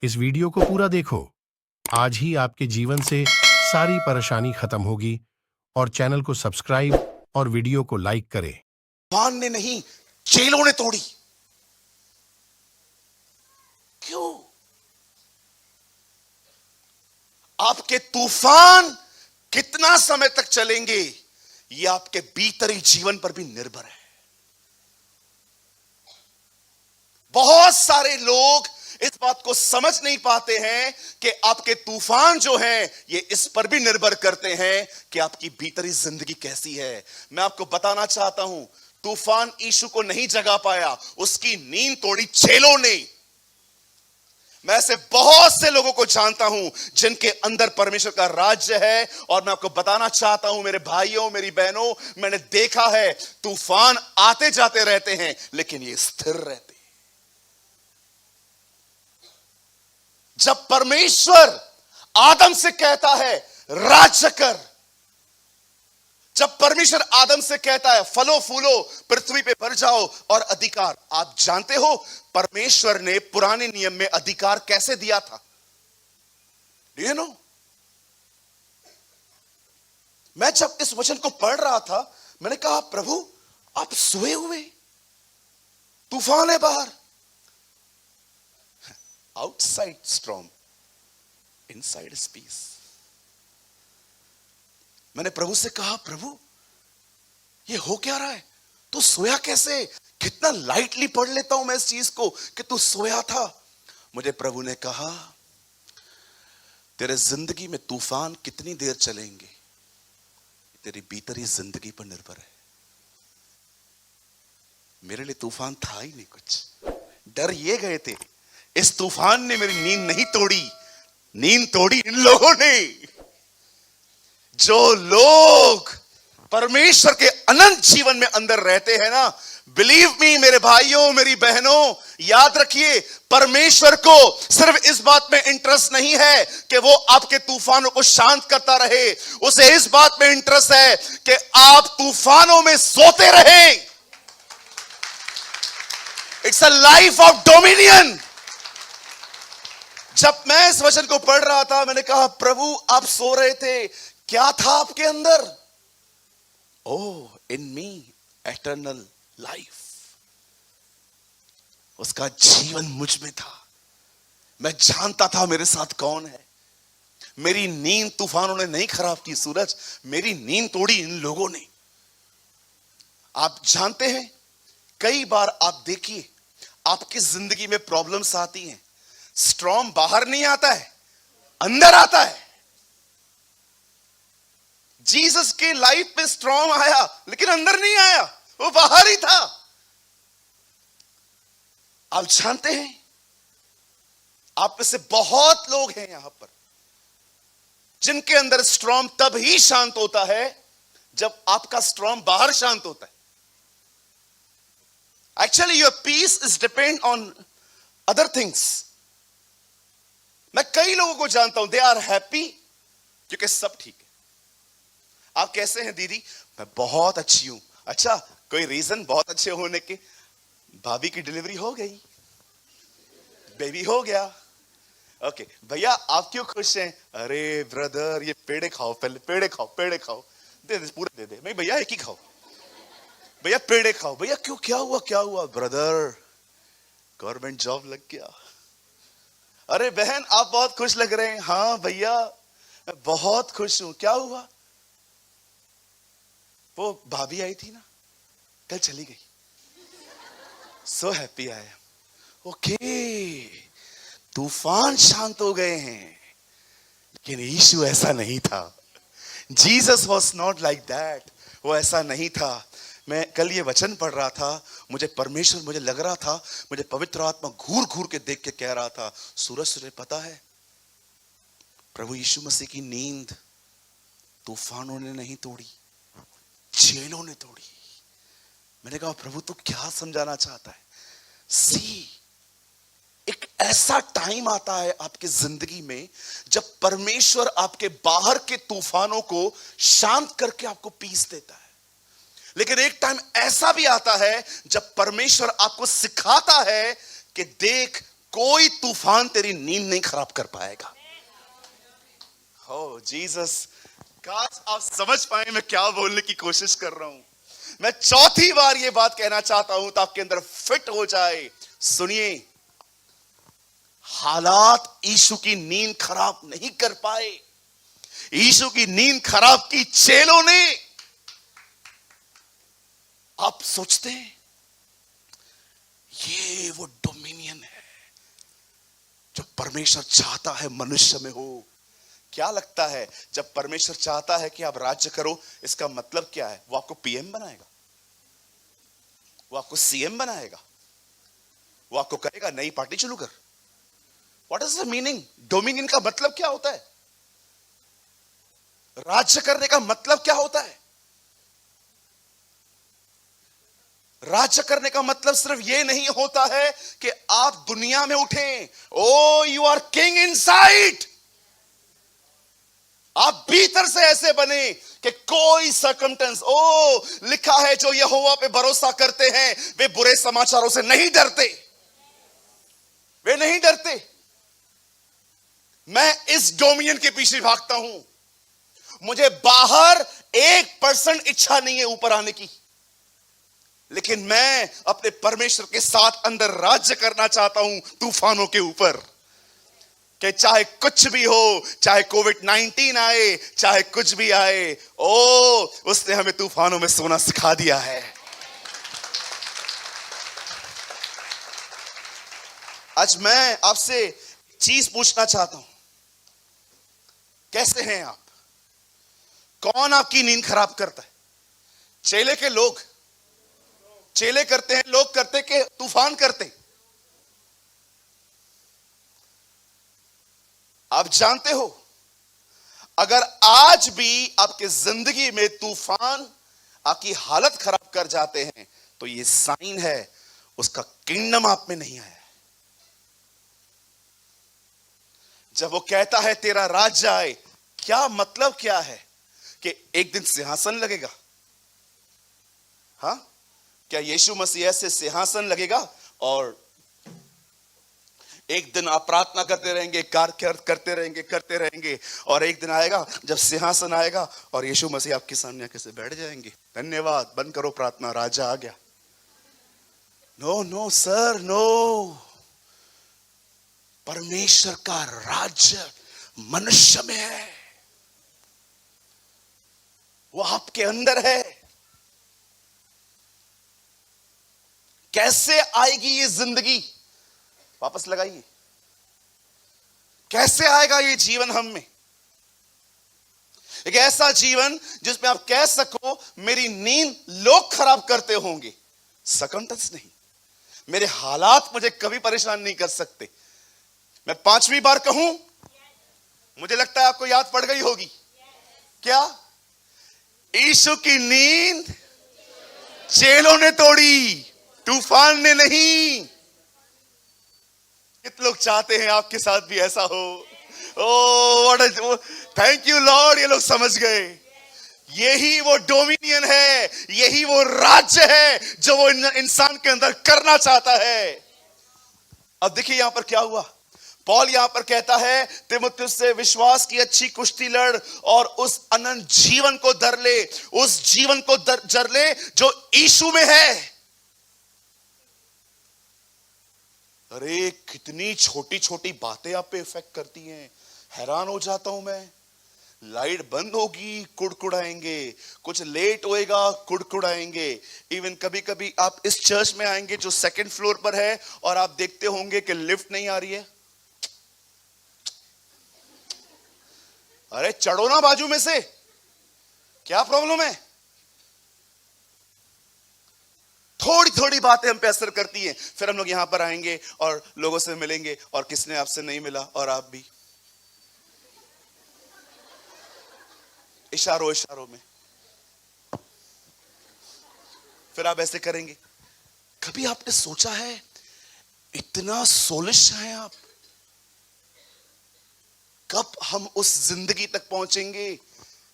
इस वीडियो को पूरा देखो। आज ही आपके जीवन से सारी परेशानी खत्म होगी और चैनल को सब्सक्राइब और वीडियो को लाइक करें। तूफान ने नहीं, चेलों ने तोड़ी। क्यों? आपके तूफान कितना समय तक चलेंगे, यह आपके भीतरी जीवन पर भी निर्भर है। बहुत सारे लोग इस बात को समझ नहीं पाते हैं कि आपके तूफान जो हैं, ये इस पर भी निर्भर करते हैं कि आपकी भीतरी जिंदगी कैसी है। मैं आपको बताना चाहता हूं, तूफान यीशु को नहीं जगा पाया, उसकी नींद तोड़ी चेलों ने। मैं ऐसे बहुत से लोगों को जानता हूं जिनके अंदर परमेश्वर का राज्य है, और मैं आपको बताना चाहता हूं मेरे भाइयों, मेरी बहनों, मैंने देखा है तूफान आते जाते रहते हैं लेकिन ये स्थिर रहते हैं। जब परमेश्वर आदम से कहता है राज्य कर, जब परमेश्वर आदम से कहता है फलो फूलो, पृथ्वी पे भर जाओ और अधिकार, आप जानते हो परमेश्वर ने पुराने नियम में अधिकार कैसे दिया था? Do you know? मैं जब इस वचन को पढ़ रहा था, मैंने कहा प्रभु आप सोए हुए, तूफान है बाहर, outside storm, inside is peace. मैंने प्रभु से कहा प्रभु ये हो क्या रहा है? तू सोया कैसे? कितना लाइटली पढ़ लेता हूं मैं इस चीज को कि तू सोया था। मुझे प्रभु ने कहा तेरे जिंदगी में तूफान कितनी देर चलेंगे तेरी भीतरी जिंदगी पर निर्भर है। मेरे लिए तूफान था ही नहीं कुछ, डर ये गए थे इस तूफान ने मेरी नींद नहीं तोड़ी, नींद तोड़ी इन लोगों ने। जो लोग परमेश्वर के अनंत जीवन में अंदर रहते हैं ना, बिलीव मी मेरे भाइयों, मेरी बहनों, याद रखिए परमेश्वर को सिर्फ इस बात में इंटरेस्ट नहीं है कि वो आपके तूफानों को शांत करता रहे, उसे इस बात में इंटरेस्ट है कि आप तूफानों में सोते रहे। It's a life of dominion. जब मैं इस वचन को पढ़ रहा था, मैंने कहा प्रभु आप सो रहे थे, क्या था आपके अंदर? ओह इन मी एटर्नल लाइफ, उसका जीवन मुझ में था। मैं जानता था मेरे साथ कौन है। मेरी नींद तूफानों ने नहीं खराब की सूरज, मेरी नींद तोड़ी इन लोगों ने। आप जानते हैं कई बार आप देखिए आपकी जिंदगी में प्रॉब्लम्स आती हैं, स्टॉर्म बाहर नहीं आता है, अंदर आता है। जीसस के लाइफ में स्टॉर्म आया लेकिन अंदर नहीं आया, वो बाहर ही था। आप जानते हैं आप में से बहुत लोग हैं यहां पर जिनके अंदर स्टॉर्म तब ही शांत होता है जब आपका स्टॉर्म बाहर शांत होता है। Actually your peace is depend on other things. मैं कई लोगों को जानता हूं, दे आर हैप्पी क्योंकि सब ठीक है। आप कैसे हैं दीदी? मैं बहुत अच्छी हूं। अच्छा, कोई रीजन बहुत अच्छे होने के? भाभी की डिलीवरी हो गई, बेबी हो गया। ओके भैया आप क्यों खुश हैं? अरे ब्रदर ये पेड़े खाओ, पहले पेड़े खाओ, पेड़े खाओ, दे दे पूरा दे दे। नहीं भैया एक ही खाओ, भैया पेड़े खाओ। भैया क्यों, क्या हुआ क्या हुआ? ब्रदर गवर्नमेंट जॉब लग गया। अरे बहन आप बहुत खुश लग रहे हैं। हाँ भैया मैं बहुत खुश हूं। क्या हुआ? वो भाभी आई थी ना, कल चली गई। So happy I am. Okay तूफान शांत हो गए हैं, लेकिन यीशु ऐसा नहीं था। Jesus was not like that. वो ऐसा नहीं था। मैं कल ये वचन पढ़ रहा था, मुझे परमेश्वर, मुझे लग रहा था, मुझे पवित्र आत्मा घूर घूर के देख के कह रहा था सूरज तुझे पता है प्रभु यीशु मसीह की नींद तूफानों ने नहीं तोड़ी, चेलों ने तोड़ी। मैंने कहा प्रभु तू क्या समझाना चाहता है? सी एक ऐसा टाइम आता है आपकी जिंदगी में जब परमेश्वर आपके बाहर के तूफानों को शांत करके आपको पीस देता है, लेकिन एक टाइम ऐसा भी आता है जब परमेश्वर आपको सिखाता है कि देख कोई तूफान तेरी नींद नहीं खराब कर पाएगा। हो जीसस, काश आप समझ पाए मैं क्या बोलने की कोशिश कर रहा हूं। मैं चौथी बार ये बात कहना चाहता हूं तो आपके अंदर फिट हो जाए। सुनिए, हालात यीशु की नींद खराब नहीं कर पाए। यीशु की नींद खराब की चेलों ने। आप सोचते हैं ये वो डोमिनियन है जो परमेश्वर चाहता है मनुष्य में हो। क्या लगता है जब परमेश्वर चाहता है कि आप राज्य करो, इसका मतलब क्या है? वो आपको पीएम बनाएगा, वो आपको सीएम बनाएगा, वो आपको कहेगा नई पार्टी शुरू कर। What is the meaning? Dominion का मतलब क्या होता है? राज्य करने का मतलब क्या होता है? राज्य करने का मतलब सिर्फ यह नहीं होता है कि आप दुनिया में उठें। ओ यू आर किंग इनसाइड। आप भीतर से ऐसे बने कि कोई सर्कमटेंस, लिखा है जो यहोवा पे भरोसा करते हैं वे बुरे समाचारों से नहीं डरते। वे नहीं डरते। मैं इस डोमिनियन के पीछे भागता हूं। मुझे बाहर 1% इच्छा नहीं है ऊपर आने की, लेकिन मैं अपने परमेश्वर के साथ अंदर राज्य करना चाहता हूं तूफानों के ऊपर। कि चाहे कुछ भी हो, चाहे कोविड-19 आए, चाहे कुछ भी आए, उसने हमें तूफानों में सोना सिखा दिया है। आज मैं आपसे चीज पूछना चाहता हूं, कैसे हैं आप? कौन आपकी नींद खराब करता है? चेले के लोग? चेले करते हैं, लोग करते कि तूफान करते? आप जानते हो, अगर आज भी आपके जिंदगी में तूफान आपकी हालत खराब कर जाते हैं तो यह साइन है उसका किंगडम आप में नहीं आया है। जब वो कहता है तेरा राज्य आए, क्या मतलब क्या है? कि एक दिन सिंहासन लगेगा। हाँ, क्या यीशु मसीह से सिंहासन लगेगा और एक दिन आप प्रार्थना करते रहेंगे, कार्य करते रहेंगे और एक दिन आएगा जब सिंहासन आएगा और यीशु मसीह आपके सामने आके से बैठ जाएंगे, धन्यवाद, बंद करो प्रार्थना, राजा आ गया। No no sir, no. परमेश्वर का राज्य मनुष्य में है, वो आपके अंदर है। कैसे आएगी ये जिंदगी? वापस लगाइए, कैसे आएगा ये जीवन हम में? एक ऐसा जीवन जिसमें आप कह सको मेरी नींद लोग खराब करते होंगे, सकंटस नहीं, मेरे हालात मुझे कभी परेशान नहीं कर सकते। मैं 5वीं बार कहूं, मुझे लगता है आपको याद पड़ गई होगी। क्या? यीशु की नींद चेलों ने तोड़ी, तूफान ने नहीं। कितने लोग चाहते हैं आपके साथ भी ऐसा हो? थैंक यू लॉर्ड, ये लोग समझ गए। यही वो डोमिनियन है, यही वो राज्य है जो वो इंसान के अंदर करना चाहता है। अब देखिए यहां पर क्या हुआ। पौल यहां पर कहता है तीमुथियुस से विश्वास की अच्छी कुश्ती लड़ और उस अनंत जीवन को धर ले, उस जीवन को जर ले जो यीशु में है। अरे कितनी छोटी छोटी बातें आप पे इफेक्ट करती हैं, हैरान हो जाता हूं मैं। लाइट बंद होगी कुड़कुड़ाएंगे, कुछ लेट होएगा कुड़कुड़ाएंगे। इवन कभी कभी आप इस चर्च में आएंगे जो 2nd फ्लोर पर है और आप देखते होंगे कि लिफ्ट नहीं आ रही है। अरे चढ़ो ना बाजू में से, क्या प्रॉब्लम है? थोड़ी थोड़ी बातें हम पे असर करती हैं। फिर हम लोग यहां पर आएंगे और लोगों से मिलेंगे और किसने आपसे नहीं मिला, और आप भी इशारों इशारों में फिर आप ऐसे करेंगे। कभी आपने सोचा है इतना सोलिश है आप? कब हम उस जिंदगी तक पहुंचेंगे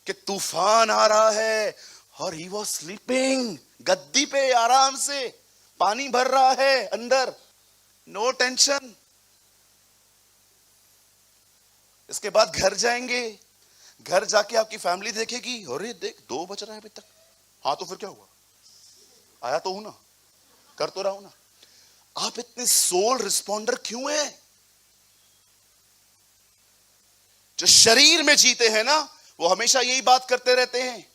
कि तूफान आ रहा है और ही वॉज स्लीपिंग, गद्दी पे आराम से, पानी भर रहा है अंदर, नो टेंशन, इसके बाद घर जाएंगे, घर जाके आपकी फैमिली देखेगी, अरे देख 2 बज रहा है अभी तक। हाँ तो फिर क्या हुआ, आया तो हूं ना, कर तो रहा हूं ना। आप इतने सोल रिस्पॉन्डर क्यों हैं? जो शरीर में जीते हैं ना, वो हमेशा यही बात करते रहते हैं,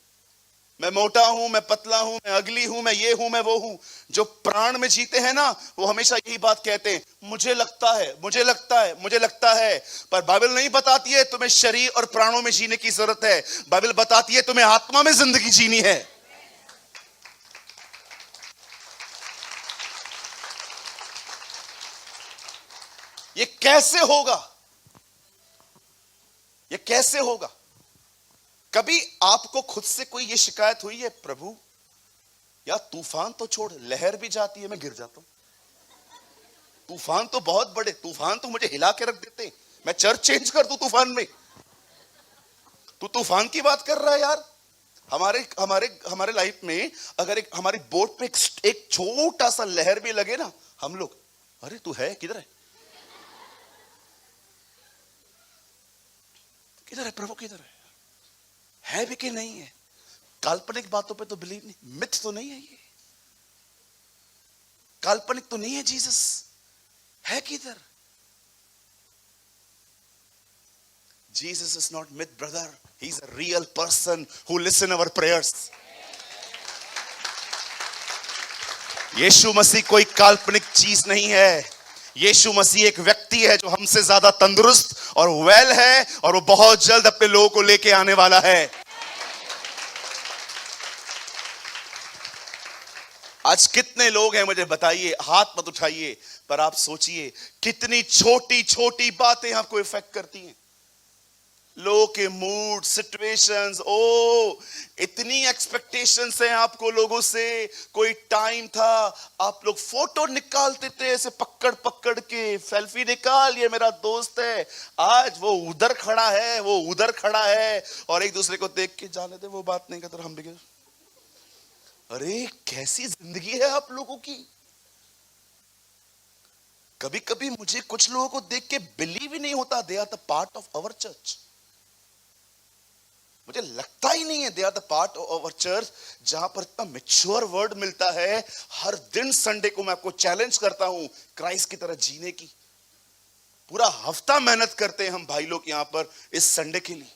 मैं मोटा हूं, मैं पतला हूं, मैं अगली हूं, मैं ये हूं, मैं वो हूं। जो प्राण में जीते हैं ना, वो हमेशा यही बात कहते हैं, मुझे लगता है, मुझे लगता है, मुझे लगता है। पर बाइबल नहीं बताती है तुम्हें शरीर और प्राणों में जीने की जरूरत है। बाइबल बताती है तुम्हें आत्मा में जिंदगी जीनी है। ये कैसे होगा? ये कैसे होगा? कभी आपको खुद से कोई ये शिकायत हुई है, प्रभु यार तूफान तो छोड़, लहर भी जाती है मैं गिर जाता हूं। तूफान तो बहुत बड़े, तूफान तो मुझे हिला के रख देते हैं, मैं चर्च चेंज कर दूं तूफान में। तू तूफान की बात कर रहा है यार। हमारे हमारे हमारे लाइफ में अगर हमारी बोट पे एक छोटा सा लहर भी लगे ना, हम लोग, अरे तू है किधर है, किधर है प्रभु, किधर है भी कि नहीं है? काल्पनिक बातों पे तो बिलीव नहीं, मिथ तो नहीं है ये, काल्पनिक तो नहीं है। जीसस है किधर? Jesus is not myth, brother. He's a real person who listen our prayers. यीशु मसीह कोई काल्पनिक चीज नहीं है। यीशु मसीह एक व्यक्ति है जो हमसे ज्यादा तंदुरुस्त और वेल है, और वो बहुत जल्द अपने लोगों को लेके आने वाला है। आज कितने लोग हैं मुझे बताइए, हाथ मत उठाइए, पर आप सोचिए कितनी छोटी छोटी बातें आपको इफेक्ट करती हैं। लोगों के मूड, सिचुएशंस, इतनी एक्सपेक्टेशंस हैं आपको लोगों से। कोई टाइम था आप लोग फोटो निकालते थे ऐसे पकड़ पकड़ के, सेल्फी निकाल, ये मेरा दोस्त है। आज वो उधर खड़ा है, वो उधर खड़ा है, और एक दूसरे को देख के जाने दे, वो बात नहीं करते, हम भी। अरे कैसी जिंदगी है आप लोगों की। कभी कभी मुझे कुछ लोगों को देख के बिलीव ही नहीं होता they are the part of our church. मुझे लगता ही नहीं है they are the part of our church, जहां पर इतना मैच्योर वर्ड मिलता है। हर दिन संडे को मैं आपको चैलेंज करता हूं क्राइस्ट की तरह जीने की। पूरा हफ्ता मेहनत करते हैं हम भाई लोग यहां पर इस संडे के लिए।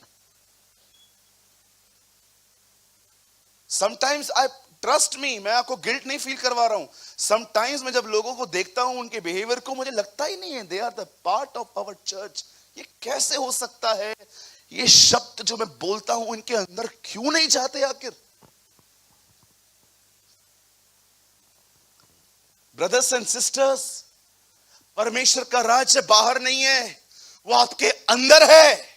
समटाइम्स आई ट्रस्ट मी, मैं आपको गिल्ट नहीं फील करवा रहा हूं। समटाइम्स मैं जब लोगों को देखता हूं, उनके बिहेवियर को, मुझे लगता ही नहीं है they are the part of our church. ये कैसे हो सकता है? ये शब्द जो मैं बोलता हूं इनके अंदर क्यों नहीं जाते आखिर? ब्रदर्स एंड सिस्टर्स, परमेश्वर का राज्य बाहर नहीं है, वो आपके अंदर है।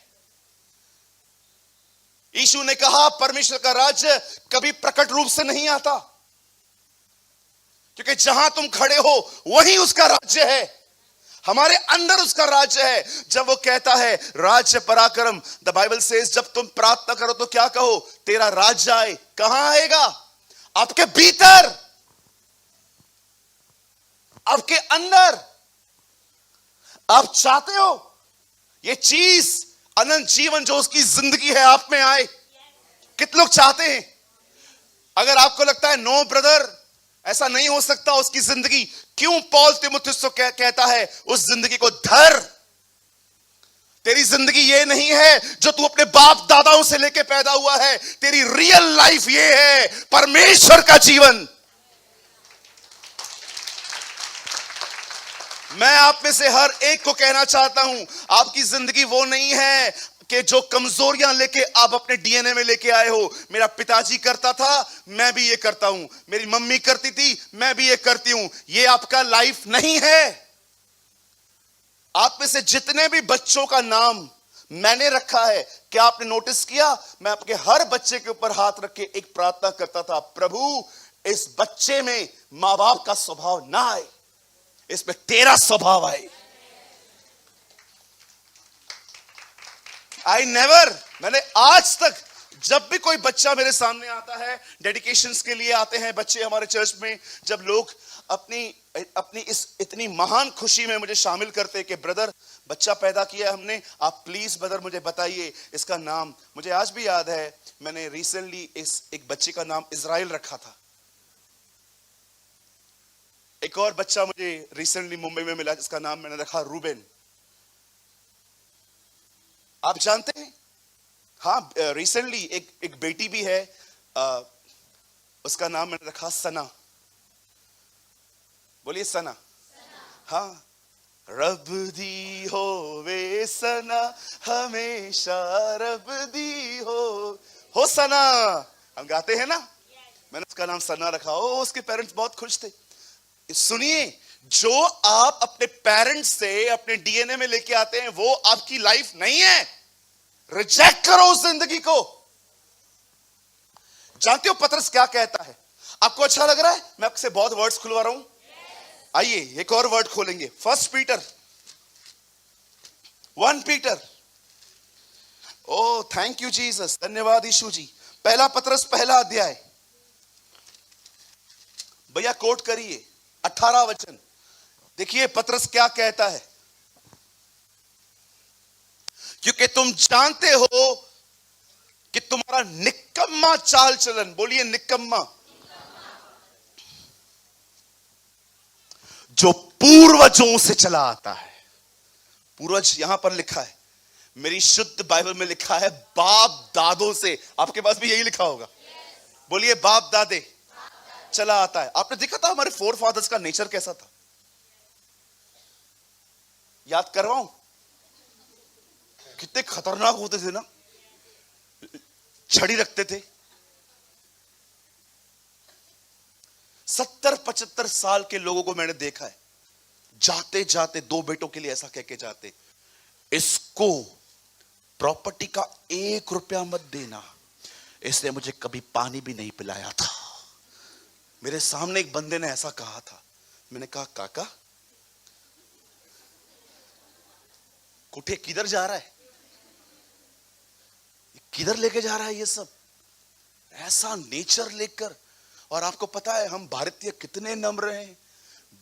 यीशु ने कहा परमेश्वर का राज्य कभी प्रकट रूप से नहीं आता, क्योंकि जहां तुम खड़े हो वहीं उसका राज्य है, हमारे अंदर उसका राज्य है। जब वो कहता है राज्य पराक्रम, द बाइबल सेज जब तुम प्रार्थना करो तो क्या कहो? तेरा राज्य आए। कहां आएगा? आपके भीतर, आपके अंदर। आप चाहते हो ये चीज, अनंत जीवन जो उसकी जिंदगी है, आप में आए? कितने लोग चाहते हैं? अगर आपको लगता है नो ब्रदर ऐसा नहीं हो सकता उसकी जिंदगी, क्यों पौल तीमुथियुस को कहता है उस जिंदगी को धर। तेरी जिंदगी ये नहीं है जो तू अपने बाप दादाओं से लेके पैदा हुआ है। तेरी रियल लाइफ ये है परमेश्वर का जीवन। मैं आप में से हर एक को कहना चाहता हूं, आपकी जिंदगी वो नहीं है कि जो कमजोरियां लेके आप अपने डीएनए में लेके आए हो। मेरा पिताजी करता था, मैं भी ये करता हूं। मेरी मम्मी करती थी, मैं भी ये करती हूं। ये आपका लाइफ नहीं है। आप में से जितने भी बच्चों का नाम मैंने रखा है, क्या आपने नोटिस किया? मैं आपके हर बच्चे के ऊपर हाथ रख के एक प्रार्थना करता था, प्रभु इस बच्चे में मां बाप का स्वभाव ना आए, इसमें तेरा स्वभाव आए। मैंने आज तक जब भी कोई बच्चा मेरे सामने आता है, डेडिकेशंस के लिए आते हैं बच्चे हमारे चर्च में, जब लोग अपनी इस इतनी महान खुशी में मुझे शामिल करते हैं कि ब्रदर बच्चा पैदा किया हमने, आप प्लीज ब्रदर मुझे बताइए इसका नाम। मुझे आज भी याद है, मैंने रिसेंटली एक बच्चे का नाम इज़राइल रखा था। एक और बच्चा मुझे रिसेंटली मुंबई में मिला जिसका नाम मैंने रखा रूबेन। आप जानते हैं, हाँ, रिसेंटली एक बेटी भी है, उसका नाम मैंने रखा सना। बोलिए सना। हाँ, रब दी हो वे सना, हमेशा रब दी हो सना, हम गाते हैं ना। मैंने उसका नाम सना रखा। ओ, उसके पेरेंट्स बहुत खुश थे। सुनिए, जो आप अपने पेरेंट्स से अपने डीएनए में लेके आते हैं वो आपकी लाइफ नहीं है। रिजेक्ट करो उस जिंदगी को। जानते हो पतरस क्या कहता है? आपको अच्छा लग रहा है? मैं आपसे बहुत वर्ड्स खुलवा रहा हूं। आइए एक और वर्ड खोलेंगे, 1 Peter 1 Peter. Oh thank you Jesus, धन्यवाद यीशु जी। पहला पतरस पहला अध्याय, भैया कोट करिए 18 वचन। देखिए पतरस क्या कहता है, क्योंकि तुम जानते हो कि तुम्हारा निकम्मा चाल चलन, बोलिए निकम्मा, जो पूर्वजों से चला आता है। पूर्वज यहां पर लिखा है, मेरी शुद्ध बाइबल में लिखा है बाप दादों से। आपके पास भी यही लिखा होगा। बोलिए बाप दादे चला आता है। आपने देखा था हमारे फोर फादर्स का नेचर कैसा था? याद करवाऊं? कितने खतरनाक होते थे ना, छड़ी रखते थे। 70-75 साल के लोगों को मैंने देखा है, जाते जाते 2 बेटों के लिए ऐसा कह के जाते, इसको प्रॉपर्टी का 1 रुपया मत देना, इसने मुझे कभी पानी भी नहीं पिलाया था। मेरे सामने एक बंदे ने ऐसा कहा था। मैंने कहा काका कुठे किधर जा रहा है, किधर लेके जा रहा है ये सब, ऐसा नेचर लेकर। और आपको पता है हम भारतीय कितने नम्र हैं।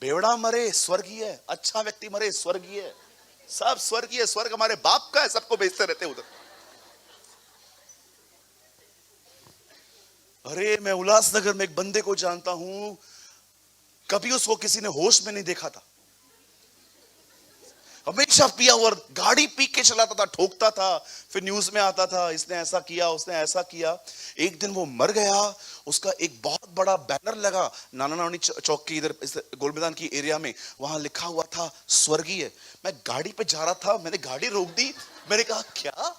बेवड़ा मरे स्वर्गीय, अच्छा व्यक्ति मरे स्वर्गीय, सब स्वर्गीय। स्वर्ग हमारे बाप का है, सबको बेचते रहते उधर। अरे मैं उल्लासनगर में एक बंदे को जानता हूं, कभी उसको किसी ने होश में नहीं देखा था। हमेशा पिया हुआ, गाड़ी पी के चलाता था, ठोकता था, फिर न्यूज में आता था इसने ऐसा किया उसने ऐसा किया। एक दिन वो मर गया, उसका एक बहुत बड़ा बैनर लगा नाना नानी चौक की इधर गोल मैदान की एरिया में, वहां लिखा हुआ था स्वर्गीय। मैं गाड़ी पे जा रहा था, मैंने गाड़ी रोक दी, मैंने कहा क्या?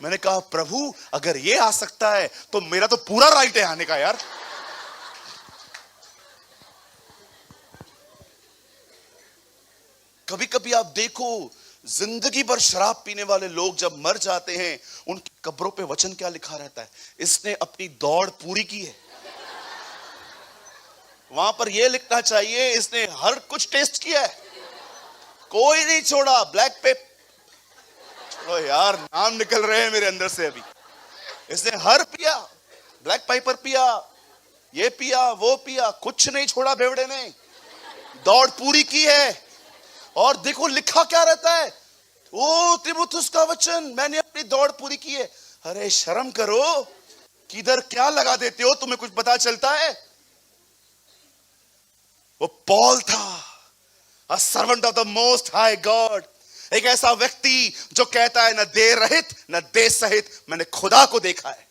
मैंने कहा प्रभु अगर ये आ सकता है तो मेरा तो पूरा राइट है आने का यार। कभी कभी आप देखो, जिंदगी भर शराब पीने वाले लोग जब मर जाते हैं, उनकी कब्रों पे वचन क्या लिखा रहता है? इसने अपनी दौड़ पूरी की है। वहां पर यह लिखना चाहिए इसने हर कुछ टेस्ट किया है, कोई नहीं छोड़ा। ब्लैक पेप, ओ यार नाम निकल रहे हैं मेरे अंदर से अभी। इसने हर पिया, ब्लैक पाइपर पिया, ये पिया वो पिया, कुछ नहीं छोड़ा बेवड़े ने, दौड़ पूरी की है। और देखो लिखा क्या रहता है, ओ तीमुथियुस का वचन, मैंने अपनी दौड़ पूरी की है। अरे शर्म करो, किधर क्या लगा देते हो, तुम्हें कुछ पता चलता है? वो पॉल था, a servant of the most high God, एक ऐसा व्यक्ति जो कहता है न देर रहित न देश सहित मैंने खुदा को देखा है।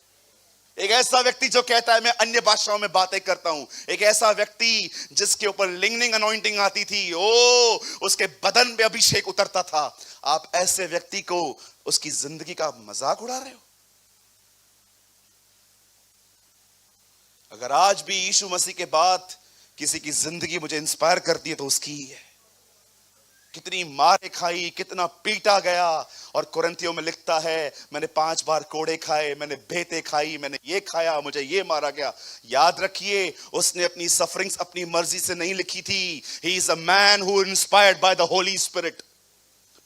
एक ऐसा व्यक्ति जो कहता है मैं अन्य भाषाओं में बातें करता हूं। एक ऐसा व्यक्ति जिसके ऊपर लिंगनिंग अनॉइंटिंग आती थी, ओ उसके बदन पे अभिषेक उतरता था। आप ऐसे व्यक्ति को उसकी जिंदगी का मजाक उड़ा रहे हो। अगर आज भी यीशु मसीह के बाद किसी की जिंदगी मुझे इंस्पायर करती है तो उसकी ही है। कितनी मारे खाई, कितना पीटा गया, और कुरिन्थियों में लिखता है मैंने 5 बार कोड़े खाए, मैंने भेंटें खाई, मैंने ये खाया, मुझे ये मारा गया। याद रखिए उसने अपनी सफरिंग्स अपनी मर्जी से नहीं लिखी थी। He is a man who inspired by the Holi spirit.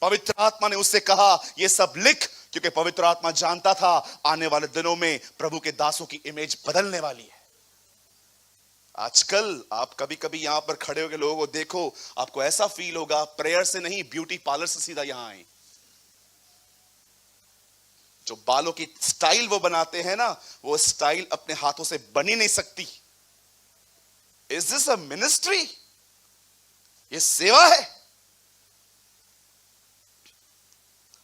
पवित्र आत्मा ने उससे कहा ये सब लिख, क्योंकि पवित्र आत्मा जानता था आने वाले दिनों में प्रभु के दासों की इमेज बदलने वाली है। आजकल आप कभी कभी यहां पर खड़े होकर लोगों को देखो, आपको ऐसा फील होगा प्रेयर से नहीं, ब्यूटी पार्लर से सीधा यहां आए। जो बालों की स्टाइल वो बनाते हैं ना, वो स्टाइल अपने हाथों से बनी नहीं सकती। Is this a ministry? ये सेवा है।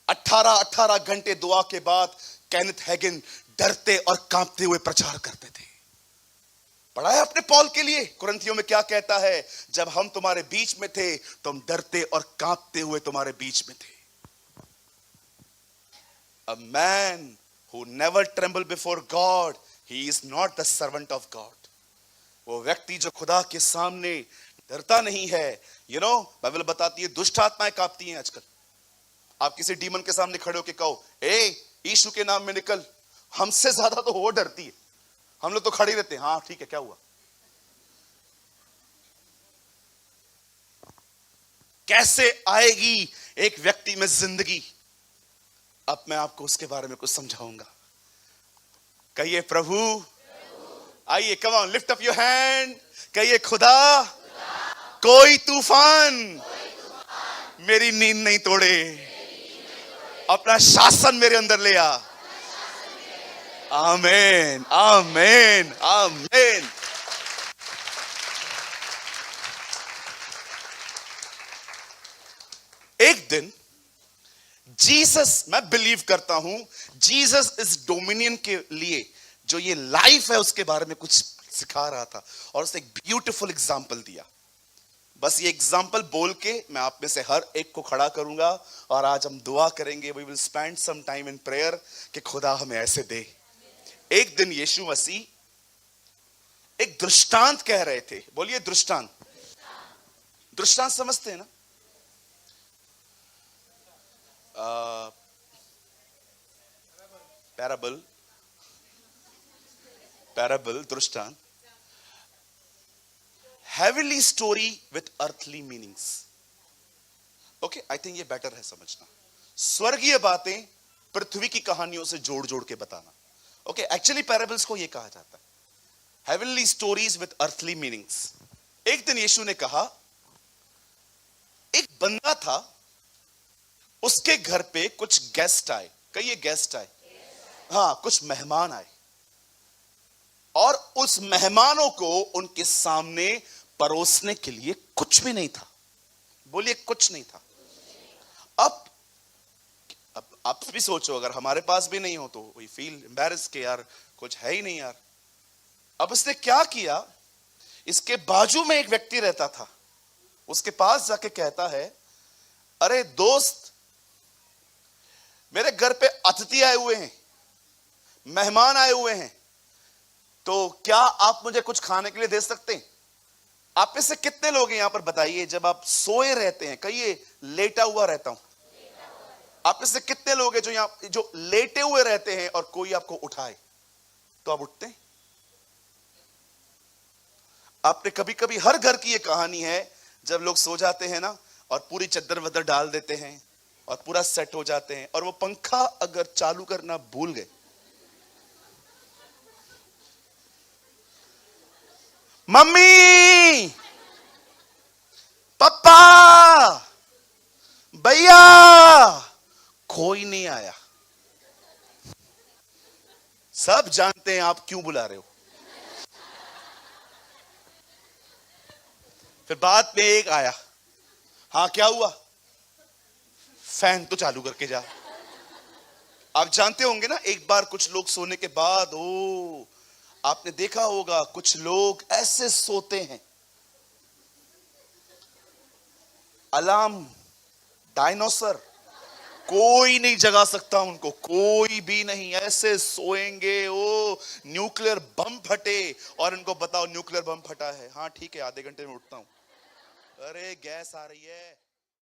18 घंटे दुआ के बाद केनेथ हैगिन डरते और कांपते हुए प्रचार करते थे। पढ़ा है अपने पॉल के लिए, कुरिन्थियों में क्या कहता है, जब हम तुम्हारे बीच में थे तो हम डरते और कांपते हुए तुम्हारे बीच में थे। A man who never tremble before God, he is not the servant of God. वो व्यक्ति जो खुदा के सामने डरता नहीं है। बाइबल बताती है दुष्ट आत्माएं कांपती हैं आजकल। आप किसी डीमन के सामने खड़े होकर कहो, यीशु के नाम में निकल, हमसे ज्यादा तो वो डरती है। हम लोग तो खड़े रहते हैं, हाँ ठीक है, क्या हुआ। कैसे आएगी एक व्यक्ति में जिंदगी, अब मैं आपको उसके बारे में कुछ समझाऊंगा। कहिए प्रभु। आइए, come on, lift up your hand. कहिए खुदा, कोई तूफान मेरी नींद नहीं तोड़े, अपना शासन मेरे अंदर ले आ। आमीन, आमीन, आमीन। एक दिन जीसस, मैं बिलीव करता हूं जीसस इस डोमिनियन के लिए जो ये लाइफ है उसके बारे में कुछ सिखा रहा था, और उसने एक ब्यूटीफुल एग्जाम्पल दिया। बस ये एग्जाम्पल बोल के मैं आप में से हर एक को खड़ा करूंगा और आज हम दुआ करेंगे। We will spend some time in prayer कि खुदा हमें ऐसे दे। एक दिन यीशु मसीह एक दृष्टांत कह रहे थे। बोलिए दृष्टांत। दृष्टांत समझते हैं ना? पैराबल, दृष्टांत। Heavenly story with earthly meanings. Okay, I think ये बेटर है समझना। स्वर्गीय बातें पृथ्वी की कहानियों से जोड़ जोड़ के बताना। ओके, एक्चुअली पैराबल्स को ये कहा जाता है heavenly stories with earthly meanings. एक दिन यीशु ने कहा, एक बंदा था, उसके घर पे कुछ गेस्ट आए। कहिए गेस्ट आए। हाँ, कुछ मेहमान आए, और उस मेहमानों को उनके सामने परोसने के लिए कुछ भी नहीं था। बोलिए कुछ नहीं था। अब आप भी सोचो, अगर हमारे पास भी नहीं हो तो वी फील एम्बैरेस के यार कुछ है ही नहीं यार। अब इसने क्या किया, इसके बाजू में एक व्यक्ति रहता था, उसके पास जाके कहता है, अरे दोस्त, मेरे घर पे अतिथि आए हुए हैं, मेहमान आए हुए हैं, तो क्या आप मुझे कुछ खाने के लिए दे सकते हैं? आप में से कितने लोग हैं यहां पर, बताइए, जब आप सोए रहते हैं, कहिए लेटा हुआ रहता हूं। आप में से कितने लोग हैं जो लेटे हुए रहते हैं और कोई आपको उठाए तो आप उठते हैं? आपने कभी कभी, हर घर की ये कहानी है, जब लोग सो जाते हैं ना और पूरी चद्दर वद्दर डाल देते हैं और पूरा सेट हो जाते हैं, और वो पंखा अगर चालू करना भूल गए, मम्मी, पापा, भैया, कोई नहीं आया। सब जानते हैं आप क्यों बुला रहे हो। फिर बाद में एक आया, हाँ क्या हुआ, फैन तो चालू करके जा। आप जानते होंगे ना, एक बार कुछ लोग सोने के बाद, आपने देखा होगा कुछ लोग ऐसे सोते हैं, अलार्म, डायनासोर, कोई नहीं जगा सकता उनको, कोई भी नहीं, ऐसे सोएंगे। न्यूक्लियर बम फटे और इनको बताओ न्यूक्लियर बम फटा है, हाँ ठीक है, आधे घंटे में उठता हूं, अरे गैस आ रही है।